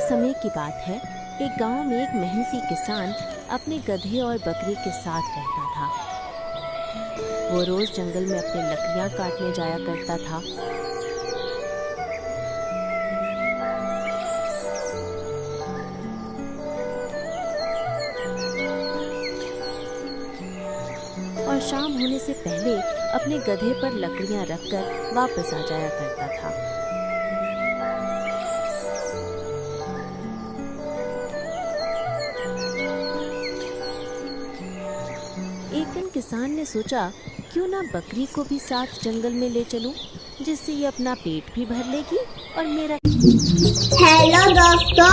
समय की बात है। एक गांव में एक मेहनती किसान अपने गधे और बकरी के साथ रहता था। वो रोज जंगल में अपनी लकड़ियां काटने जाया करता था। और शाम होने से पहले अपने गधे पर लकड़ियां रखकर वापस आ जाया करता था। एक दिन किसान ने सोचा, क्यों ना बकरी को भी साथ जंगल में ले चलूं, जिससे ये अपना पेट भी भर लेगी और मेरा। हेलो दोस्तों,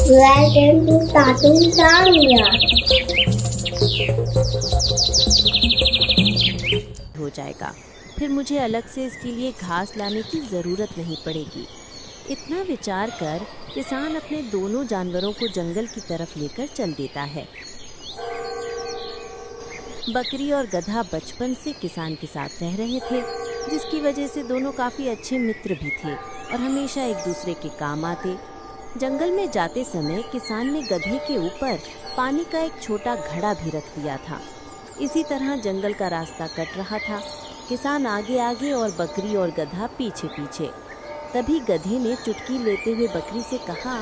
वेलकम टू कार्टून टाइम हो जाएगा। फिर मुझे अलग से इसके लिए घास लाने की जरूरत नहीं पड़ेगी। इतना विचार कर किसान अपने दोनों जानवरों को जंगल की तरफ लेकर चल देता है। बकरी और गधा बचपन से किसान के साथ रह रहे थे, जिसकी वजह से दोनों काफी अच्छे मित्र भी थे और हमेशा एक दूसरे के काम आते। जंगल में जाते समय किसान ने गधे के ऊपर पानी का एक छोटा घड़ा भी रख दिया था। इसी तरह जंगल का रास्ता कट रहा था। किसान आगे आगे और बकरी और गधा पीछे पीछे। तभी गधे ने चुटकी लेते हुए बकरी से कहा,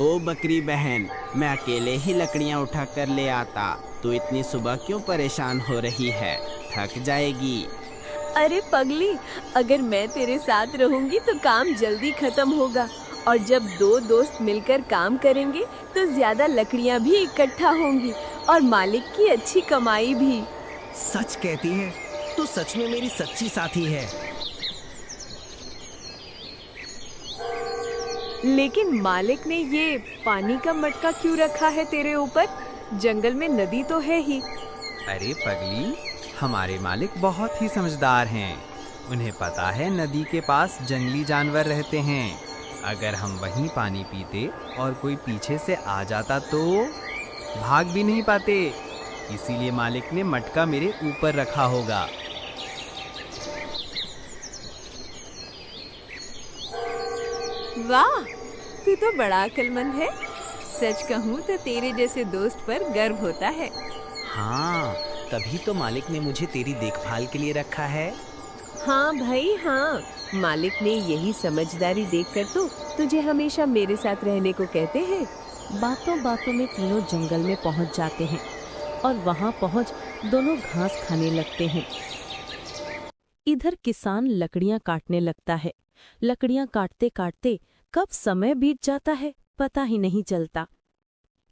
ओ बकरी बहन, मैं अकेले ही लकड़ियां उठा कर ले आता। तू इतनी सुबह क्यों परेशान हो रही है? थक जाएगी। अरे पगली, अगर मैं तेरे साथ रहूंगी तो काम जल्दी खत्म होगा और जब दो दोस्त मिलकर काम करेंगे तो ज्यादा लकड़ियां भी इकट्ठा होंगी और मालिक की अच्छी कमाई भी। सच कहती है, तू सच में मेरी सच्ची साथी है। लेकिन मालिक ने ये पानी का मटका क्यों रखा है तेरे ऊपर? जंगल में नदी तो है ही। अरे पगली, हमारे मालिक बहुत ही समझदार हैं। उन्हें पता है नदी के पास जंगली जानवर रहते हैं। अगर हम वहीं पानी पीते और कोई पीछे से आ जाता तो भाग भी नहीं पाते। इसीलिए मालिक ने मटका मेरे ऊपर रखा होगा। वाह, तू तो बड़ा अक्लमंद है। सच कहूँ तो तेरे जैसे दोस्त पर गर्व होता है। हाँ, तभी तो मालिक ने मुझे तेरी देखभाल के लिए रखा है। हाँ भाई हाँ, मालिक ने यही समझदारी देखकर तो तुझे हमेशा मेरे साथ रहने को कहते हैं। बातों बातों में तीनों जंगल में पहुंच जाते हैं और वहां पहुंच दोनों घास खाने लगते हैं। इधर किसान लकड़ियां काटने लगता है। लकड़ियां काटते काटते कब समय बीत जाता है पता ही नहीं चलता।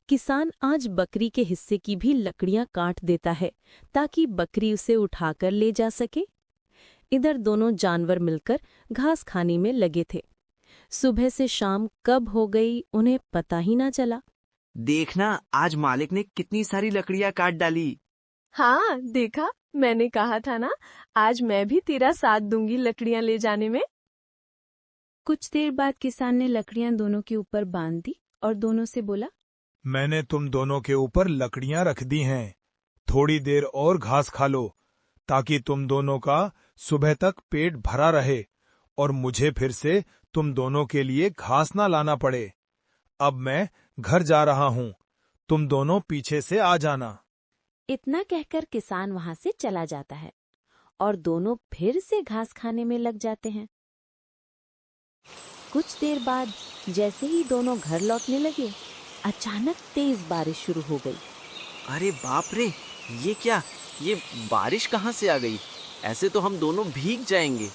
किसान आज बकरी के हिस्से की भी लकड़ियां काट देता है ताकि बकरी उसे उठाकर ले जा सके। इधर दोनों जानवर मिलकर घास खाने में लगे थे। सुबह से शाम कब हो गई उन्हें पता ही ना चला। देखना, आज मालिक ने कितनी सारी लकड़ियां काट डाली। हाँ देखा, मैंने कहा था ना, आज मैं भी तेरा साथ दूंगी लकड़ियां ले जाने में। कुछ देर बाद किसान ने लकड़ियां दोनों के ऊपर बांध दी और दोनों से बोला, मैंने तुम दोनों के ऊपर लकड़ियां रख दी हैं। थोड़ी देर और घास खा लो ताकि तुम दोनों का सुबह तक पेट भरा रहे और मुझे फिर से तुम दोनों के लिए घास ना लाना पड़े। अब मैं घर जा रहा हूँ, तुम दोनों पीछे से आ जाना। इतना कहकर किसान वहां से चला जाता है और दोनों फिर से घास खाने में लग जाते हैं। कुछ देर बाद जैसे ही दोनों घर लौटने लगे, अचानक तेज बारिश शुरू हो गई। अरे बाप रे, ये क्या? ये बारिश कहाँ से आ गई? ऐसे तो हम दोनों भीग जाएंगे।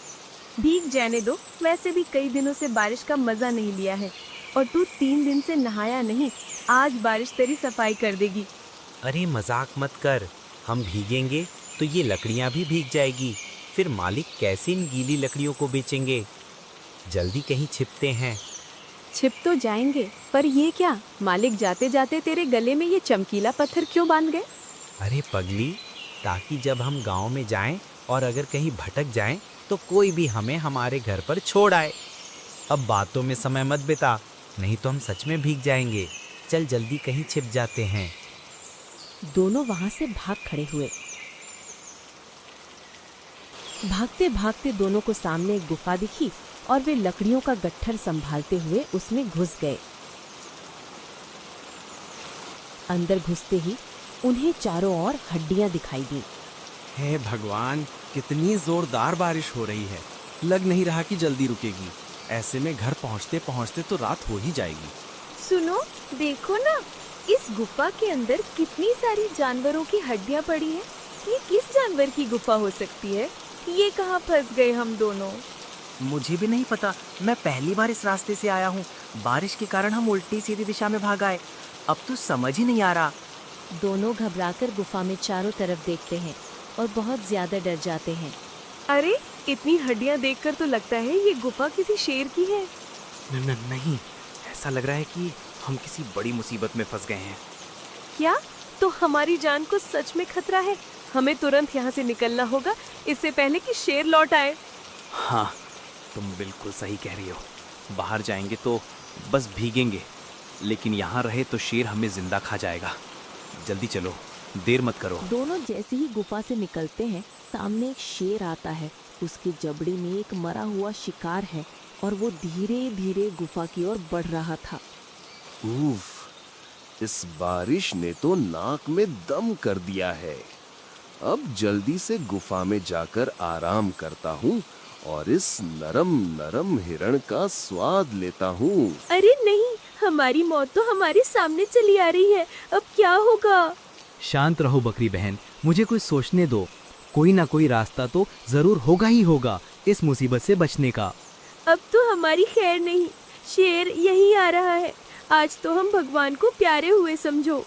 भीग जाने दो, वैसे भी कई दिनों से बारिश का मजा नहीं लिया है और तू 3 दिन से नहाया नहीं। आज बारिश तेरी सफाई कर देगी। अरे मजाक मत कर, हम भीगेंगे तो ये लकड़ियां भी भीग जाएगी। फिर मालिक कैसे इन गीली लकड़ियों को बेचेंगे? जल्दी कहीं छिपते हैं। छिप तो जाएंगे, पर ये क्या? मालिक जाते जाते तेरे गले में ये चमकीला पत्थर क्यों बांध गए? अरे पगली, ताकि जब हम गांव में जाएं और अगर कहीं भटक जाएं तो कोई भी हमें हमारे घर पर छोड़ आए। अब बातों में समय मत बिता, नहीं तो हम सच में भीग जाएंगे। चल जल्दी कहीं छिप जाते हैं। दोनों वहां से भाग खड़े हुए। भागते भागते दोनों को सामने एक गुफा दिखी और वे लकड़ियों का गट्ठर संभालते हुए उसमें घुस गए। अंदर घुसते ही उन्हें चारों ओर हड्डियां दिखाई दी। हे भगवान, कितनी जोरदार बारिश हो रही है। लग नहीं रहा कि जल्दी रुकेगी। ऐसे में घर पहुंचते पहुंचते तो रात हो ही जाएगी। सुनो, देखो ना, इस गुफा के अंदर कितनी सारी जानवरों की हड्डियां पड़ी है। ये किस जानवर की गुफा हो सकती है? ये कहाँ फंस गए हम दोनों? मुझे भी नहीं पता। मैं पहली बार इस रास्ते से आया हूँ। बारिश के कारण हम उल्टी सीधी दिशा में भाग आए। अब तो समझ ही नहीं आ रहा। दोनों घबराकर गुफा में चारों तरफ देखते हैं और बहुत ज्यादा डर जाते हैं। अरे, इतनी हड्डियां देखकर तो लगता है ये गुफा किसी शेर की है। नहीं, ऐसा लग रहा है कि हम किसी बड़ी मुसीबत में फंस गए हैं। क्या? तो हमारी जान को सच में खतरा है। हमें तुरंत यहाँ से निकलना होगा, इससे पहले कि शेर लौट आए। हाँ, तुम बिल्कुल सही कह रही हो। बाहर जाएंगे तो बस भीगेंगे, लेकिन यहाँ रहे तो शेर हमें जिंदा खा जाएगा। जल्दी चलो, देर मत करो। दोनों जैसे ही गुफा से निकलते हैं, सामने एक शेर आता है। उसकी जबड़ी में एक मरा हुआ शिकार है और वो धीरे धीरे गुफा की ओर बढ़ रहा था। उफ, इस बारिश ने तो नाक में दम कर दिया है। अब जल्दी से गुफा में जाकर आराम करता हूँ और इस नरम नरम हिरण का स्वाद लेता हूँ। अरे नहीं, हमारी मौत तो हमारे सामने चली आ रही है। अब क्या होगा? शांत रहो बकरी बहन, मुझे कुछ सोचने दो। कोई ना कोई रास्ता तो जरूर होगा ही होगा इस मुसीबत से बचने का। अब तो हमारी खैर नहीं, शेर यही आ रहा है। आज तो हम भगवान को प्यारे हुए समझो।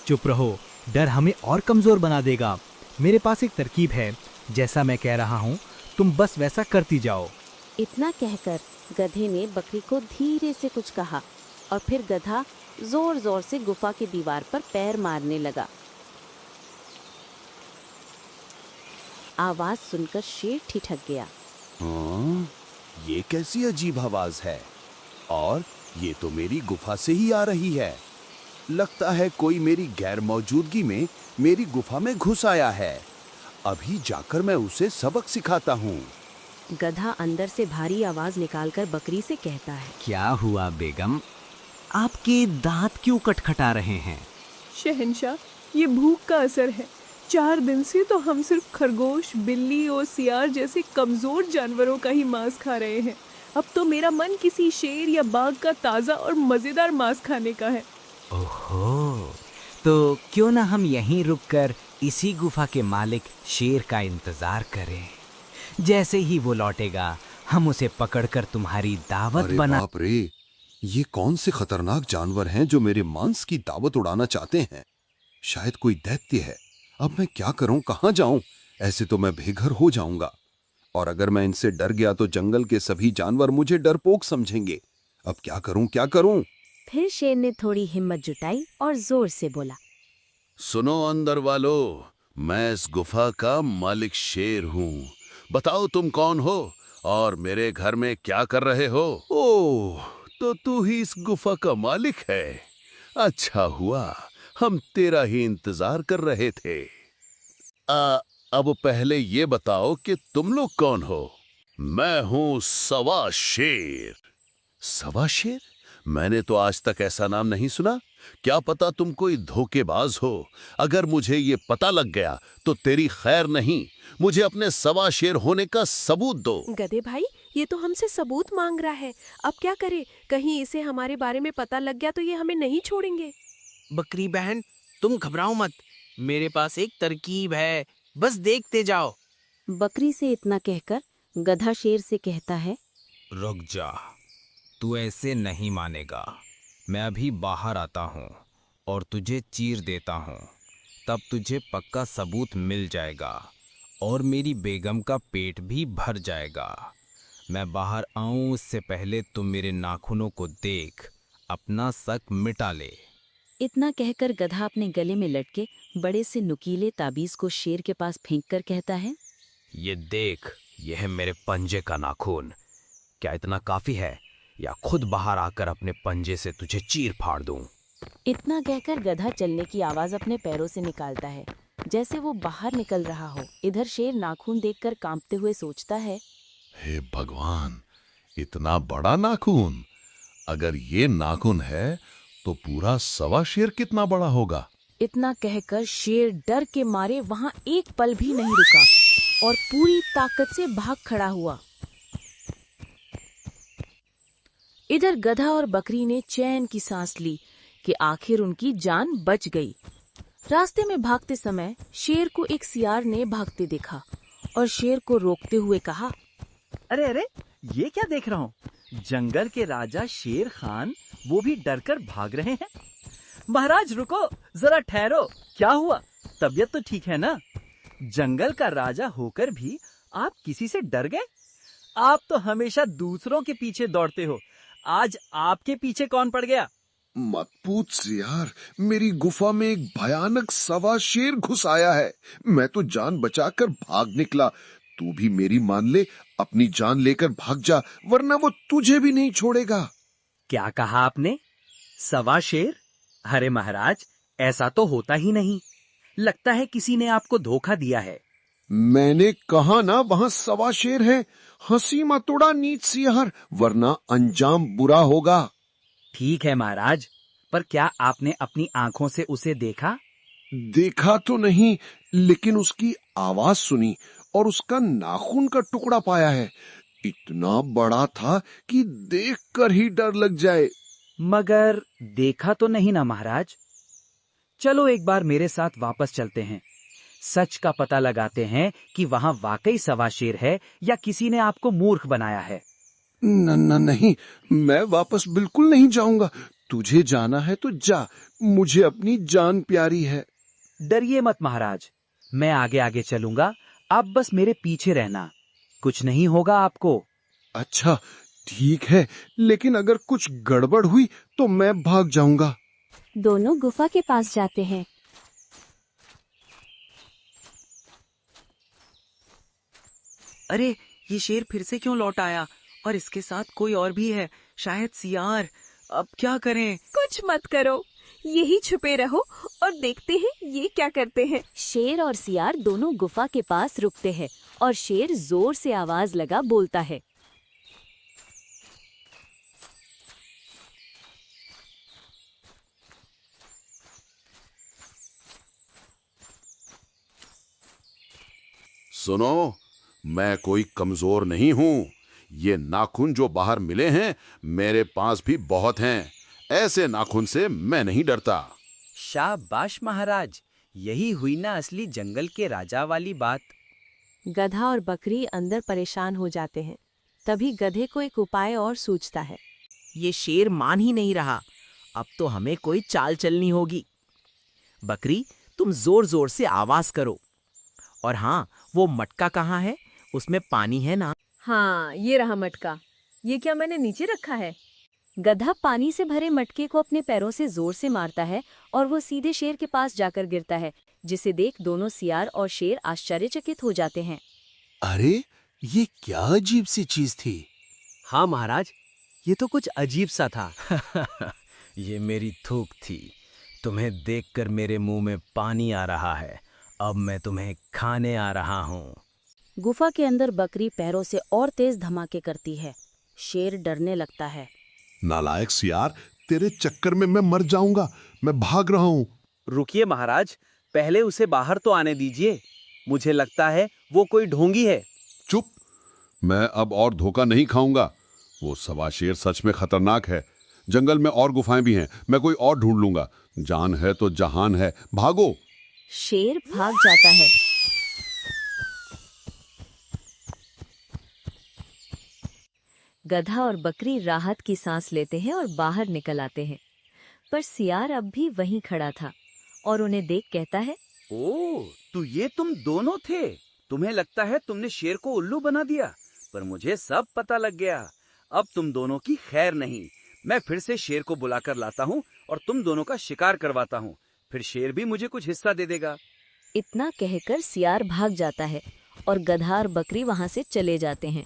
चुप रहो, डर हमें और कमजोर बना देगा। मेरे पास एक तरकीब है, जैसा मैं कह रहा हूँ तुम बस वैसा करती जाओ। इतना कहकर गधे ने बकरी को धीरे से कुछ कहा और फिर गधा जोर जोर से गुफा की दीवार पर पैर मारने लगा। आवाज सुनकर शेर ठिठक गया। हाँ, ये कैसी अजीब आवाज है और ये तो मेरी गुफा से ही आ रही है। लगता है कोई मेरी गैर मौजूदगी में मेरी गुफा में घुस आया है। अभी जाकर मैं उसे सबक सिखाता हूँ। गधा अंदर से भारी आवाज निकालकर बकरी से कहता है। क्या हुआ बेगम, आपके दांत क्यों खटखटा रहे हैं? शहंशाह, ये भूख का असर है। 4 दिन से तो हम सिर्फ खरगोश, बिल्ली और सियार जैसे कमजोर जानवरों का ही मांस खा रहे हैं। अब तो मेरा मन किसी शेर या बाघ का ताज़ा और मज़ेदार मांस खाने का है। ओहो, तो क्यों ना हम यहीं रुककर इसी गुफा के मालिक शेर का इंतजार करें। जैसे ही वो लौटेगा हम उसे पकड़कर तुम्हारी दावत अरे बना। बाप रे, ये कौन से खतरनाक जानवर हैं जो मेरे मांस की दावत उड़ाना चाहते हैं? शायद कोई दैत्य है। अब मैं क्या करूं, कहां जाऊं? ऐसे तो मैं बेघर हो जाऊंगा और अगर मैं इनसे डर गया तो जंगल के सभी जानवर मुझे डरपोक समझेंगे। अब क्या करूं, क्या करूं? फिर शेर ने थोड़ी हिम्मत जुटाई और जोर से बोला। सुनो अंदर वालों, मैं इस गुफा का मालिक शेर हूँ। बताओ तुम कौन हो और मेरे घर में क्या कर रहे हो? ओह, तो तू ही इस गुफा का मालिक है। अच्छा हुआ, हम तेरा ही इंतजार कर रहे थे। अब पहले ये बताओ कि तुम लोग कौन हो? मैं हूँ सवा शेर। सवा शेर? मैंने तो आज तक ऐसा नाम नहीं सुना। क्या पता तुम कोई धोखेबाज हो। अगर मुझे ये पता लग गया तो तेरी खैर नहीं। मुझे अपने सवा शेर होने का सबूत दो। गधे भाई, ये तो हमसे सबूत मांग रहा है। अब क्या करे? कहीं इसे हमारे बारे में पता लग गया तो ये हमें नहीं छोड़ेंगे। बकरी बहन, तुम घबराओ मत। मेरे पास एक तरकीब है, बस देखते जाओ। बकरी से इतना कहकर गधा शेर से कहता है। रुक जा, तू ऐसे नहीं मानेगा। मैं अभी बाहर आता हूँ और तुझे चीर देता हूँ, तब तुझे पक्का सबूत मिल जाएगा और मेरी बेगम का पेट भी भर जाएगा। मैं बाहर आऊँ उससे पहले तुम मेरे नाखूनों को देख अपना शक मिटा ले। इतना कहकर गधा अपने गले में लटके बड़े से नुकीले ताबीज को शेर के पास फेंककर कहता है। ये देख, यह है मेरे पंजे का नाखून। क्या इतना काफी है या खुद बाहर आकर अपने पंजे से तुझे चीर फाड़ दूं? इतना कहकर गधा चलने की आवाज अपने पैरों से निकालता है। जैसे वो बाहर निकल रहा हो। इधर शेर नाखून देखकर कांपते हुए सोचता है, हे भगवान, इतना बड़ा नाखून! अगर ये नाखून है तो पूरा सवा शेर कितना बड़ा होगा। इतना कहकर शेर डर के मारे वहां एक पल भी नहीं रुका और पूरी ताकत से भाग खड़ा हुआ। इधर गधा और बकरी ने चैन की सांस ली कि आखिर उनकी जान बच गई। रास्ते में भागते समय शेर को एक सियार ने भागते देखा और शेर को रोकते हुए कहा, अरे अरे, ये क्या देख रहा हूँ? जंगल के राजा शेर खान वो भी डरकर भाग रहे हैं। महाराज रुको, जरा ठहरो, क्या हुआ? तबीयत तो ठीक है ना? जंगल का राजा होकर भी आप किसी से डर गए? आप तो हमेशा दूसरों के पीछे दौड़ते हो, आज आपके पीछे कौन पड़ गया? मत पूछ यार, मेरी गुफा में एक भयानक सवा शेर घुस आया है। मैं तो जान बचाकर भाग निकला। तू भी मेरी मान ले, अपनी जान लेकर भाग जा, वरना वो तुझे भी नहीं छोड़ेगा। क्या कहा आपने? सवा शेर? अरे महाराज, ऐसा तो होता ही नहीं। लगता है किसी ने आपको धोखा दिया है। मैंने कहा ना वहां सवा शेर है। हंसी मत उड़ा नीच सियार, वरना अंजाम बुरा होगा। ठीक है महाराज, पर क्या आपने अपनी आंखों से उसे देखा? देखा तो नहीं, लेकिन उसकी आवाज सुनी और उसका नाखून का टुकड़ा पाया है। इतना बड़ा था कि देखकर ही डर लग जाए। मगर देखा तो नहीं ना महाराज। चलो एक बार मेरे साथ वापस चलते हैं, सच का पता लगाते हैं कि वहां वाकई सवा शेर है या किसी ने आपको मूर्ख बनाया है। नहीं, मैं वापस बिल्कुल नहीं जाऊंगा। तुझे जाना है तो जा, मुझे अपनी जान प्यारी है। डरिए मत महाराज, मैं आगे आगे चलूंगा, आप बस मेरे पीछे रहना, कुछ नहीं होगा आपको। अच्छा ठीक है, लेकिन अगर कुछ गड़बड़ हुई तो मैं भाग जाऊंगा। दोनों गुफा के पास जाते हैं। अरे, ये शेर फिर से क्यों लौट आया? और इसके साथ कोई और भी है, शायद सियार। अब क्या करें? कुछ मत करो, यही छुपे रहो और देखते हैं ये क्या करते हैं। शेर और सियार दोनों गुफा के पास रुकते हैं और शेर जोर से आवाज लगा बोलता है, सुनो, मैं कोई कमजोर नहीं हूं। ये नाखून जो बाहर मिले हैं, मेरे पास भी बहुत हैं। ऐसे नाखून से मैं नहीं डरता। शाबाश महाराज, यही हुई ना असली जंगल के राजा वाली बात। गधा और बकरी अंदर परेशान हो जाते हैं। तभी गधे को एक उपाय और सूझता है। ये शेर मान ही नहीं रहा, अब तो हमें कोई चाल चलनी होगी। बकरी, तुम जोर जोर से आवाज करो। और हाँ, वो मटका कहाँ है? उसमें पानी है ना? हाँ, ये रहा मटका। ये क्या मैंने नीचे रखा है? गधा पानी से भरे मटके को अपने पैरों से जोर से मारता है और वो सीधे शेर के पास जाकर गिरता है, जिसे देख दोनों सियार और शेर आश्चर्यचकित हो जाते हैं। अरे, ये क्या अजीब सी चीज थी? हाँ महाराज, ये तो कुछ अजीब सा था। ये मेरी थूक थी। तुम्हें देखकर मेरे मुंह में पानी आ रहा है। अब मैं तुम्हें खाने आ रहा हूँ। गुफा के अंदर बकरी पैरों से और तेज धमाके करती है। शेर डरने लगता है। नालायक सियार, तेरे चक्कर में मैं मर जाऊंगा। मैं भाग रहा हूँ। रुकिए महाराज, पहले उसे बाहर तो आने दीजिए। मुझे लगता है वो कोई ढोंगी है। चुप, मैं अब और धोखा नहीं खाऊंगा। वो सवा शेर सच में खतरनाक है। जंगल में और गुफाएं भी हैं, मैं कोई और ढूंढ लूंगा। जान है तो जहान है, भागो। शेर भाग जाता है। गधा और बकरी राहत की सांस लेते हैं और बाहर निकल आते हैं, पर सियार अब भी वहीं खड़ा था और उन्हें देख कहता है, ओह, तो ये तुम दोनों थे। तुम्हें लगता है तुमने शेर को उल्लू बना दिया, पर मुझे सब पता लग गया। अब तुम दोनों की खैर नहीं। मैं फिर से शेर को बुलाकर लाता हूँ और तुम दोनों का शिकार करवाता हूँ। फिर शेर भी मुझे कुछ हिस्सा दे देगा। इतना कहकर सियार भाग जाता है और गधा और बकरी वहां से चले जाते हैं।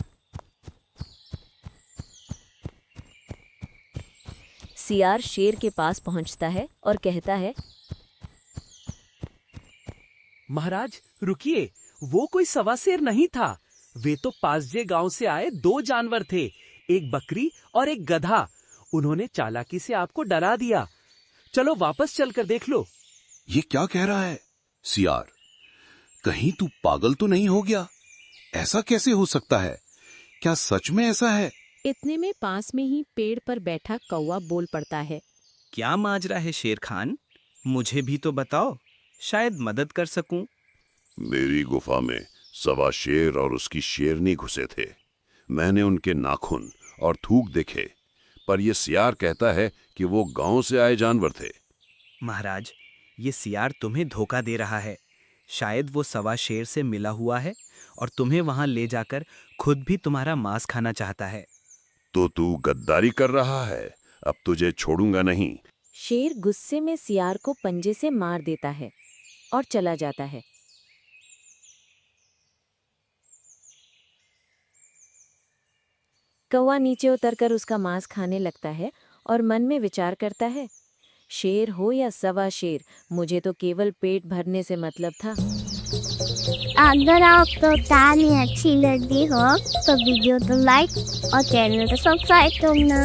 सियार शेर के पास पहुंचता है और कहता है, महाराज रुकिए, वो कोई सवा शेर नहीं था। वे तो पासजे गांव से आए 2 जानवर थे, एक बकरी और एक गधा। उन्होंने चालाकी से आपको डरा दिया। चलो वापस चलकर देख लो। ये क्या कह रहा है सियार? कहीं तू पागल तो नहीं हो गया? ऐसा कैसे हो सकता है? क्या सच में ऐसा है? इतने में पास में ही पेड़ पर बैठा कौवा बोल पड़ता है। क्या माजरा है शेर खान? मुझे भी तो बताओ, शायद मदद कर सकूं। मेरी गुफा में सवा शेर और उसकी शेरनी घुसे थे। मैंने उनके नाखून और थूक देखे, पर यह सियार कहता है कि वो गांव से आए जानवर थे। महाराज, ये सियार तुम्हें धोखा दे रहा है। शायद वो सवा शेर से मिला हुआ है और तुम्हें वहां ले जाकर खुद भी तुम्हारा मांस खाना चाहता है। तो तू गद्दारी कर रहा है। अब तुझे छोड़ूंगा नहीं। शेर गुस्से में सियार को पंजे से मार देता है और चला जाता है। कौवा नीचे उतरकर उसका मांस खाने लगता है और मन में विचार करता है, शेर हो या सवा शेर, मुझे तो केवल पेट भरने से मतलब था। अगर आपको कहानी अच्छी लगी हो तो वीडियो को लाइक और चैनल को सब्सक्राइब करना।